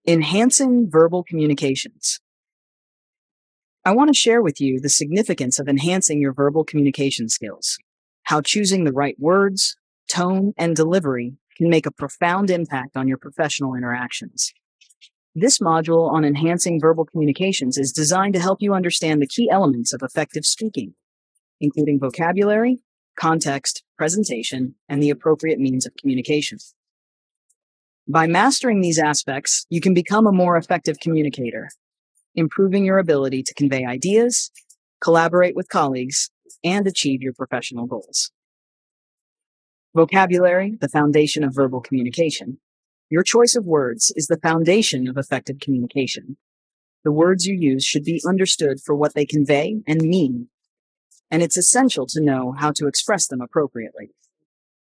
Enhancing verbal communications. I want to share with you the significance of enhancing your verbal communication skills, how choosing the right words, tone, and delivery can make a profound impact on your professional interactions. This module on enhancing verbal communications is designed to help you understand the key elements of effective speaking, including vocabulary, context, presentation, and the appropriate means of communication. By mastering these aspects, you can become a more effective communicator, improving your ability to convey ideas, collaborate with colleagues, and achieve your professional goals. Vocabulary, the foundation of verbal communication. Your choice of words is the foundation of effective communication. The words you use should be understood for what they convey and mean, and it's essential to know how to express them appropriately.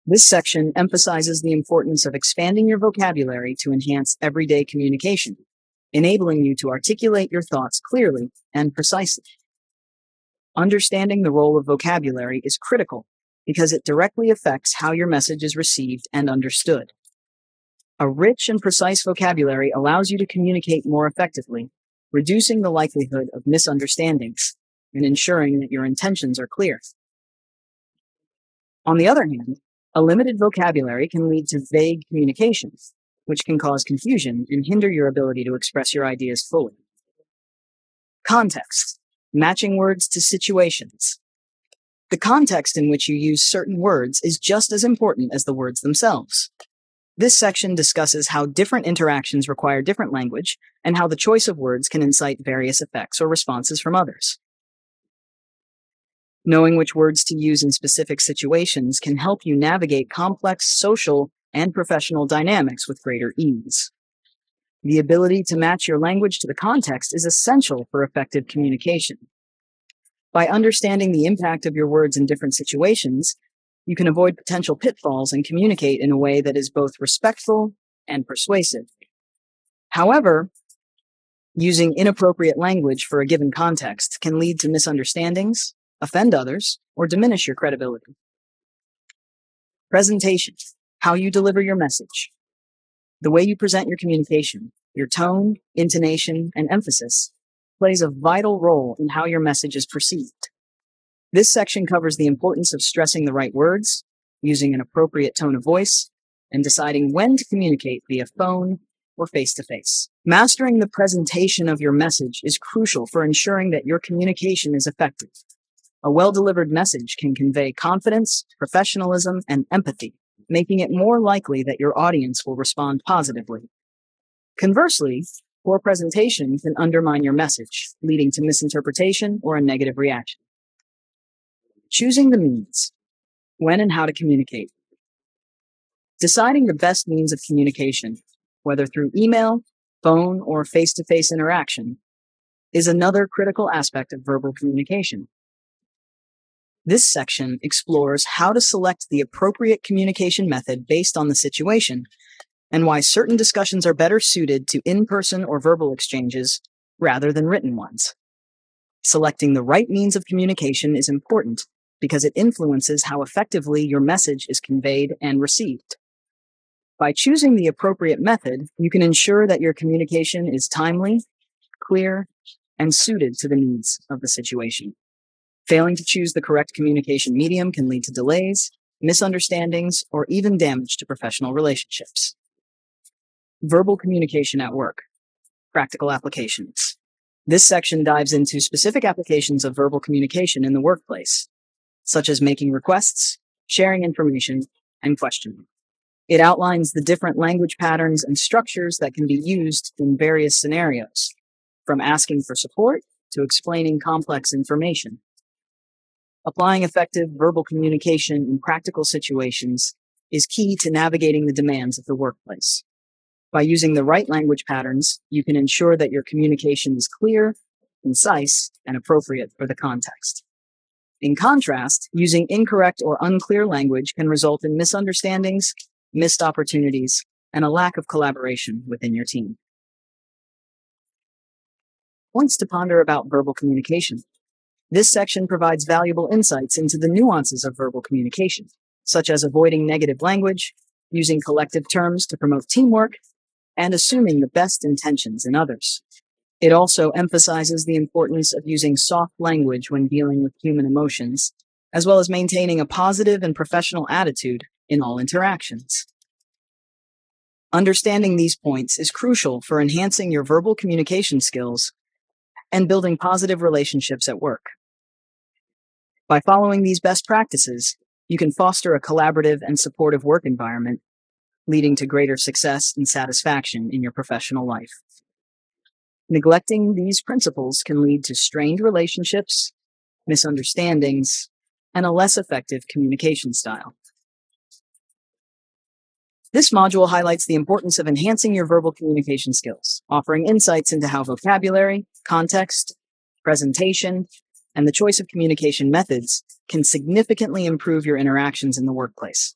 This section emphasizes the importance of expanding your vocabulary to enhance everyday communication, enabling you to articulate your thoughts clearly and precisely. Understanding the role of vocabulary is critical because it directly affects how your message is received and understood. A rich and precise vocabulary allows you to communicate more effectively, reducing the likelihood of misunderstandings and ensuring that your intentions are clear. On the other hand, a limited vocabulary can lead to vague communications, which can cause confusion and hinder your ability to express your ideas fully. Context, matching words to situations. The context in which you use certain words is just as important as the words themselves. This section discusses how different interactions require different language and how the choice of words can incite various effects or responses from others. Knowing which words to use in specific situations can help you navigate complex social and professional dynamics with greater ease. The ability to match your language to the context is essential for effective communication. By understanding the impact of your words in different situations, you can avoid potential pitfalls and communicate in a way that is both respectful and persuasive. However, using inappropriate language for a given context can lead to misunderstandings, offend others, or diminish your credibility. Presentation, how you deliver your message. The way you present your communication, your tone, intonation, and emphasis plays a vital role in how your message is perceived. This section covers the importance of stressing the right words, using an appropriate tone of voice, and deciding when to communicate via phone or face-to-face. Mastering the presentation of your message is crucial for ensuring that your communication is effective. A well-delivered message can convey confidence, professionalism, and empathy, making it more likely that your audience will respond positively. Conversely, poor presentation can undermine your message, leading to misinterpretation or a negative reaction. Choosing the means, when and how to communicate. Deciding the best means of communication, whether through email, phone, or face-to-face interaction, is another critical aspect of verbal communication. This section explores how to select the appropriate communication method based on the situation and why certain discussions are better suited to in-person or verbal exchanges rather than written ones. Selecting the right means of communication is important because it influences how effectively your message is conveyed and received. By choosing the appropriate method, you can ensure that your communication is timely, clear, and suited to the needs of the situation. Failing to choose the correct communication medium can lead to delays, misunderstandings, or even damage to professional relationships. Verbal communication at work. Practical applications. This section dives into specific applications of verbal communication in the workplace, such as making requests, sharing information, and questioning. It outlines the different language patterns and structures that can be used in various scenarios, from asking for support to explaining complex information. Applying effective verbal communication in practical situations is key to navigating the demands of the workplace. By using the right language patterns, you can ensure that your communication is clear, concise, and appropriate for the context. In contrast, using incorrect or unclear language can result in misunderstandings, missed opportunities, and a lack of collaboration within your team. Points to ponder about verbal communication. This section provides valuable insights into the nuances of verbal communication, such as avoiding negative language, using collective terms to promote teamwork, and assuming the best intentions in others. It also emphasizes the importance of using soft language when dealing with human emotions, as well as maintaining a positive and professional attitude in all interactions. Understanding these points is crucial for enhancing your verbal communication skills and building positive relationships at work. By following these best practices, you can foster a collaborative and supportive work environment, leading to greater success and satisfaction in your professional life. Neglecting these principles can lead to strained relationships, misunderstandings, and a less effective communication style. This module highlights the importance of enhancing your verbal communication skills, offering insights into how vocabulary, context, presentation, and the choice of communication methods can significantly improve your interactions in the workplace.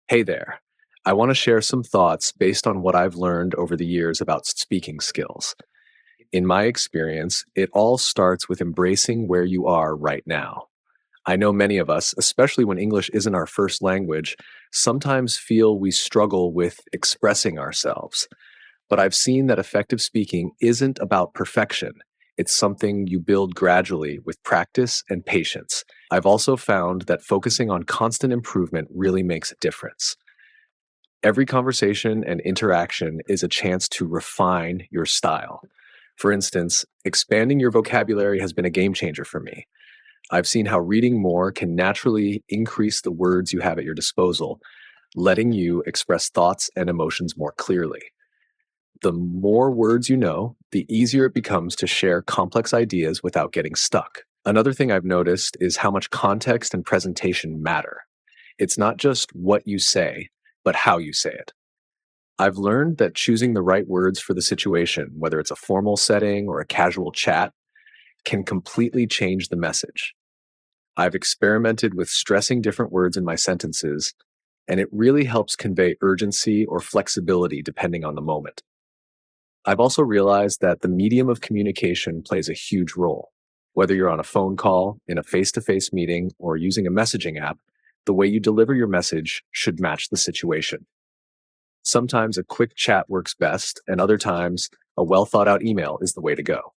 Hey there. I want to share some thoughts based on what I've learned over the years about speaking skills. In my experience, it all starts with embracing where you are right now. I know many of us, especially when English isn't our first language, sometimes feel we struggle with expressing ourselves. But I've seen that effective speaking isn't about perfection. It's something you build gradually with practice and patience. I've also found that focusing on constant improvement really makes a difference. Every conversation and interaction is a chance to refine your style. For instance, expanding your vocabulary has been a game changer for me. I've seen how reading more can naturally increase the words you have at your disposal, letting you express thoughts and emotions more clearly. The more words you know, the easier it becomes to share complex ideas without getting stuck. Another thing I've noticed is how much context and presentation matter. It's not just what you say, but how you say it. I've learned that choosing the right words for the situation, whether it's a formal setting or a casual chat, can completely change the message. I've experimented with stressing different words in my sentences, and it really helps convey urgency or flexibility depending on the moment. I've also realized that the medium of communication plays a huge role. Whether you're on a phone call, in a face-to-face meeting, or using a messaging app, the way you deliver your message should match the situation. Sometimes a quick chat works best, and other times a well-thought-out email is the way to go.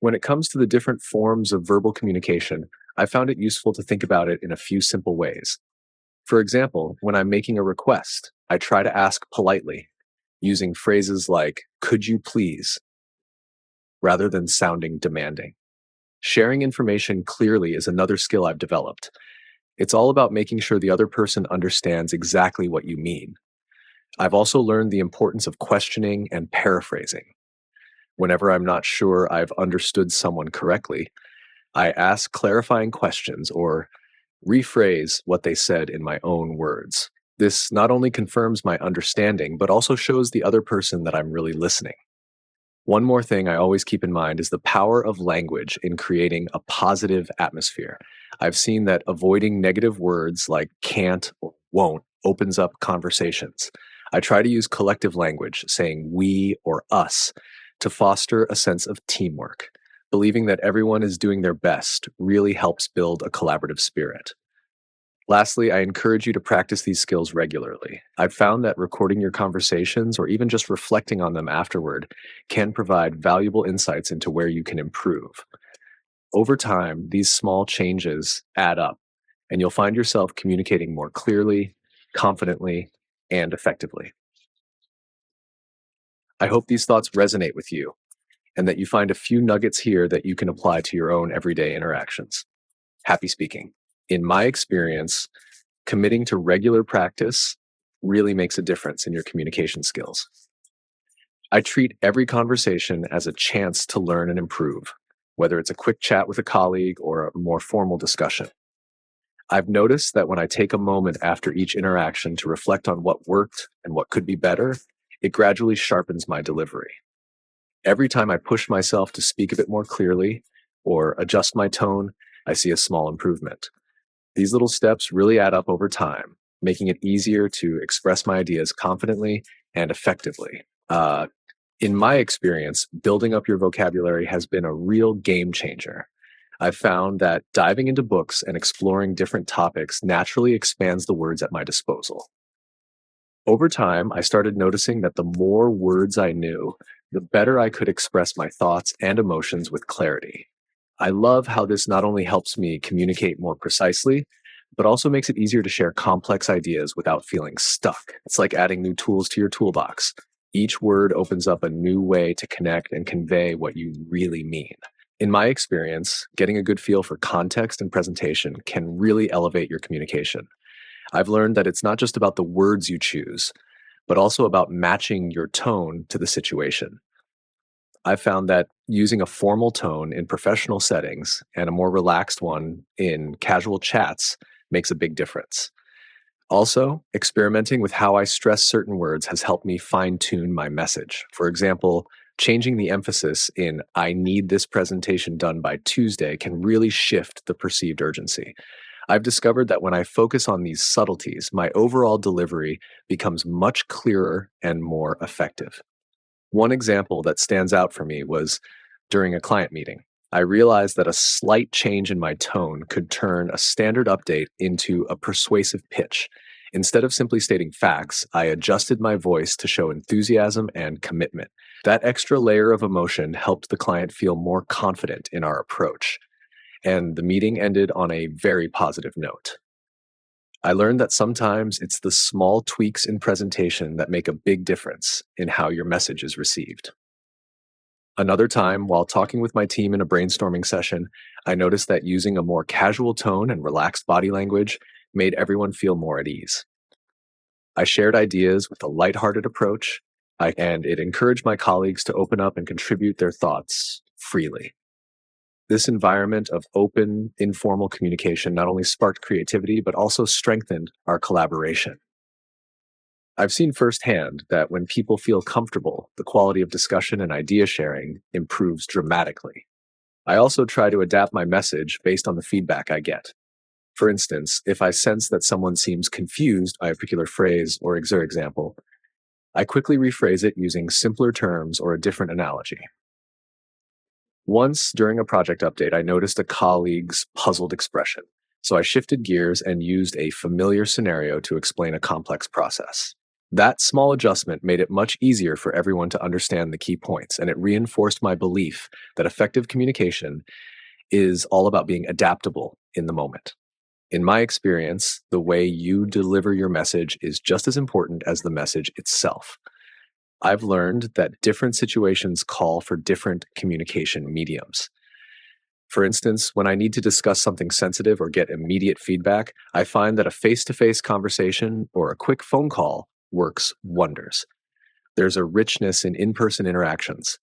When it comes to the different forms of verbal communication, I found it useful to think about it in a few simple ways. For example, when I'm making a request, I try to ask politely, using phrases like, "Could you please?" rather than sounding demanding. Sharing information clearly is another skill I've developed. It's all about making sure the other person understands exactly what you mean. I've also learned the importance of questioning and paraphrasing. Whenever I'm not sure I've understood someone correctly, I ask clarifying questions or rephrase what they said in my own words. This not only confirms my understanding, but also shows the other person that I'm really listening. One more thing I always keep in mind is the power of language in creating a positive atmosphere. I've seen that avoiding negative words like can't or won't opens up conversations. I try to use collective language, saying we or us, to foster a sense of teamwork. Believing that everyone is doing their best really helps build a collaborative spirit. Lastly, I encourage you to practice these skills regularly. I've found that recording your conversations or even just reflecting on them afterward can provide valuable insights into where you can improve. Over time, these small changes add up, and you'll find yourself communicating more clearly, confidently, and effectively. I hope these thoughts resonate with you and that you find a few nuggets here that you can apply to your own everyday interactions. Happy speaking. In my experience, committing to regular practice really makes a difference in your communication skills. I treat every conversation as a chance to learn and improve, whether it's a quick chat with a colleague or a more formal discussion. I've noticed that when I take a moment after each interaction to reflect on what worked and what could be better, it gradually sharpens my delivery. Every time I push myself to speak a bit more clearly or adjust my tone, I see a small improvement. These little steps really add up over time, making it easier to express my ideas confidently and effectively. In my experience, building up your vocabulary has been a real game changer. I've found that diving into books and exploring different topics naturally expands the words at my disposal. Over time, I started noticing that the more words I knew, the better I could express my thoughts and emotions with clarity. I love how this not only helps me communicate more precisely, but also makes it easier to share complex ideas without feeling stuck. It's like adding new tools to your toolbox. Each word opens up a new way to connect and convey what you really mean. In my experience, getting a good feel for context and presentation can really elevate your communication. I've learned that it's not just about the words you choose, but also about matching your tone to the situation. I've found that using a formal tone in professional settings and a more relaxed one in casual chats makes a big difference. Also, experimenting with how I stress certain words has helped me fine tune my message. For example, changing the emphasis in "I need this presentation done by Tuesday" can really shift the perceived urgency. I've discovered that when I focus on these subtleties, my overall delivery becomes much clearer and more effective. One example that stands out for me was during a client meeting. I realized that a slight change in my tone could turn a standard update into a persuasive pitch. Instead of simply stating facts, I adjusted my voice to show enthusiasm and commitment. That extra layer of emotion helped the client feel more confident in our approach, and the meeting ended on a very positive note. I learned that sometimes it's the small tweaks in presentation that make a big difference in how your message is received. Another time, while talking with my team in a brainstorming session, I noticed that using a more casual tone and relaxed body language made everyone feel more at ease. I shared ideas with a lighthearted approach, and it encouraged my colleagues to open up and contribute their thoughts freely. This environment of open, informal communication not only sparked creativity, but also strengthened our collaboration. I've seen firsthand that when people feel comfortable, the quality of discussion and idea sharing improves dramatically. I also try to adapt my message based on the feedback I get. For instance, if I sense that someone seems confused by a particular phrase or example, I quickly rephrase it using simpler terms or a different analogy. Once, during a project update, I noticed a colleague's puzzled expression, so I shifted gears and used a familiar scenario to explain a complex process. That small adjustment made it much easier for everyone to understand the key points, and it reinforced my belief that effective communication is all about being adaptable in the moment. In my experience, the way you deliver your message is just as important as the message itself. I've learned that different situations call for different communication mediums. For instance, when I need to discuss something sensitive or get immediate feedback, I find that a face to face conversation or a quick phone call works wonders. There's a richness in person interactions.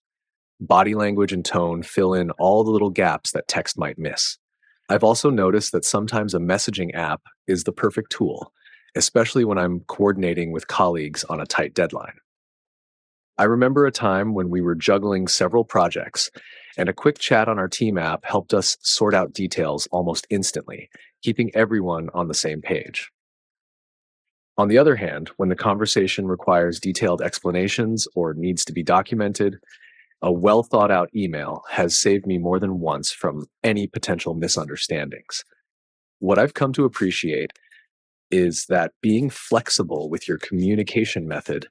Body language and tone fill in all the little gaps that text might miss. I've also noticed that sometimes a messaging app is the perfect tool, especially when I'm coordinating with colleagues on a tight deadline. I remember a time when we were juggling several projects, and a quick chat on our team app helped us sort out details almost instantly, keeping everyone on the same page. On the other hand, when the conversation requires detailed explanations or needs to be documented, a well thought out email has saved me more than once from any potential misunderstandings. What I've come to appreciate is that being flexible with your communication method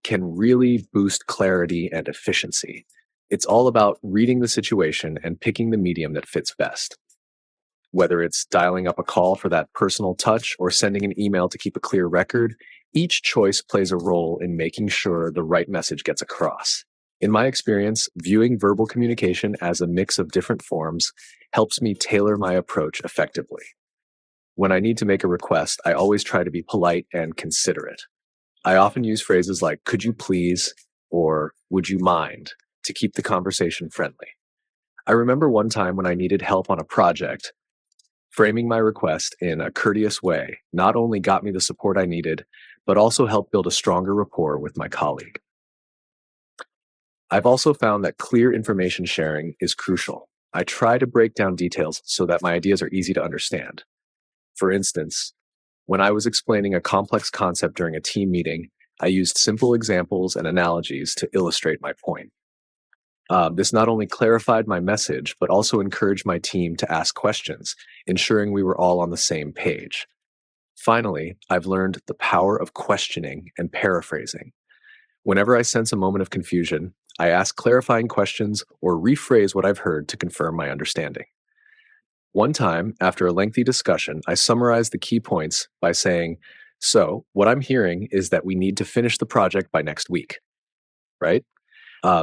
can really boost clarity and efficiency. It's all about reading the situation and picking the medium that fits best. Whether it's dialing up a call for that personal touch or sending an email to keep a clear record, each choice plays a role in making sure the right message gets across. In my experience, viewing verbal communication as a mix of different forms helps me tailor my approach effectively. When I need to make a request, I always try to be polite and considerate. I often use phrases like "could you please" or "would you mind" to keep the conversation friendly. I remember one time when I needed help on a project, framing my request in a courteous way not only got me the support I needed, but also helped build a stronger rapport with my colleague. I've also found that clear information sharing is crucial. I try to break down details so that my ideas are easy to understand. For instance, when I was explaining a complex concept during a team meeting, I used simple examples and analogies to illustrate my point. This not only clarified my message, but also encouraged my team to ask questions, ensuring we were all on the same page. Finally, I've learned the power of questioning and paraphrasing. Whenever I sense a moment of confusion, I ask clarifying questions or rephrase what I've heard to confirm my understanding. One time, after a lengthy discussion, I summarized the key points by saying, "So, what I'm hearing is that we need to finish the project by next week," right?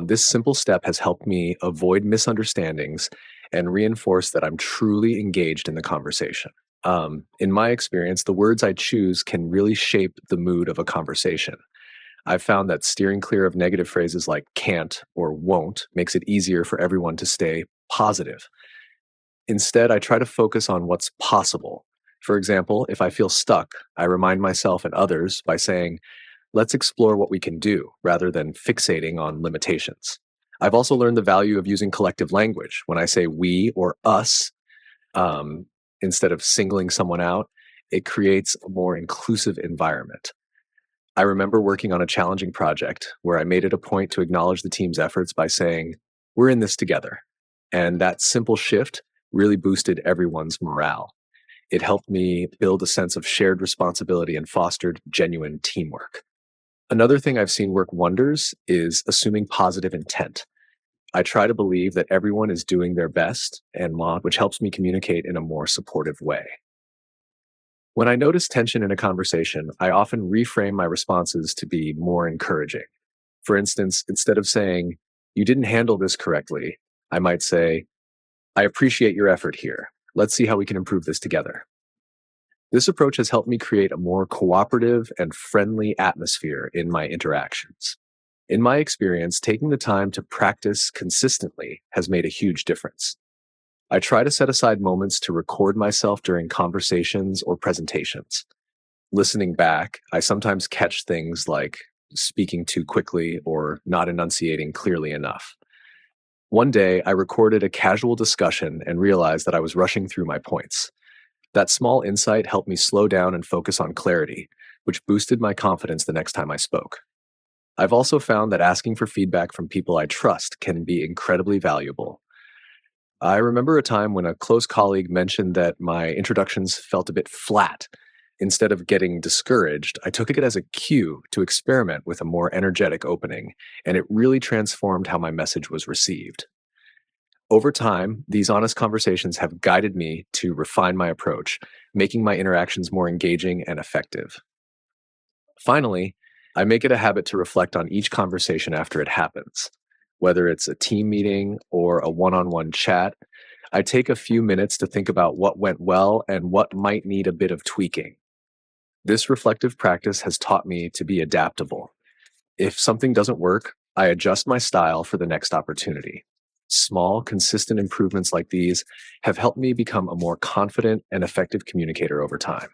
This simple step has helped me avoid misunderstandings and reinforce that I'm truly engaged in the conversation. In my experience, the words I choose can really shape the mood of a conversation. I've found that steering clear of negative phrases like can't or won't makes it easier for everyone to stay positive. Instead, I try to focus on what's possible. For example, if I feel stuck, I remind myself and others by saying, let's explore what we can do rather than fixating on limitations. I've also learned the value of using collective language. When I say we or us, um, instead of singling someone out, it creates a more inclusive environment. I remember working on a challenging project where I made it a point to acknowledge the team's efforts by saying, we're in this together. And that simple shift really boosted everyone's morale. It helped me build a sense of shared responsibility and fostered genuine teamwork. Another thing I've seen work wonders is assuming positive intent. I try to believe that everyone is doing their best, which helps me communicate in a more supportive way. When I notice tension in a conversation, I often reframe my responses to be more encouraging. For instance, instead of saying, you didn't handle this correctly, I might say, I appreciate your effort here. Let's see how we can improve this together. This approach has helped me create a more cooperative and friendly atmosphere in my interactions. In my experience, taking the time to practice consistently has made a huge difference. I try to set aside moments to record myself during conversations or presentations. Listening back, I sometimes catch things like speaking too quickly or not enunciating clearly enough. One day, I recorded a casual discussion and realized that I was rushing through my points. That small insight helped me slow down and focus on clarity, which boosted my confidence the next time I spoke. I've also found that asking for feedback from people I trust can be incredibly valuable. I remember a time when a close colleague mentioned that my introductions felt a bit flat. Instead of getting discouraged, I took it as a cue to experiment with a more energetic opening, and it really transformed how my message was received. Over time, these honest conversations have guided me to refine my approach, making my interactions more engaging and effective. Finally, I make it a habit to reflect on each conversation after it happens. Whether it's a team meeting or a one-on-one chat, I take a few minutes to think about what went well and what might need a bit of tweaking. This reflective practice has taught me to be adaptable. If something doesn't work, I adjust my style for the next opportunity. Small, consistent improvements like these have helped me become a more confident and effective communicator over time.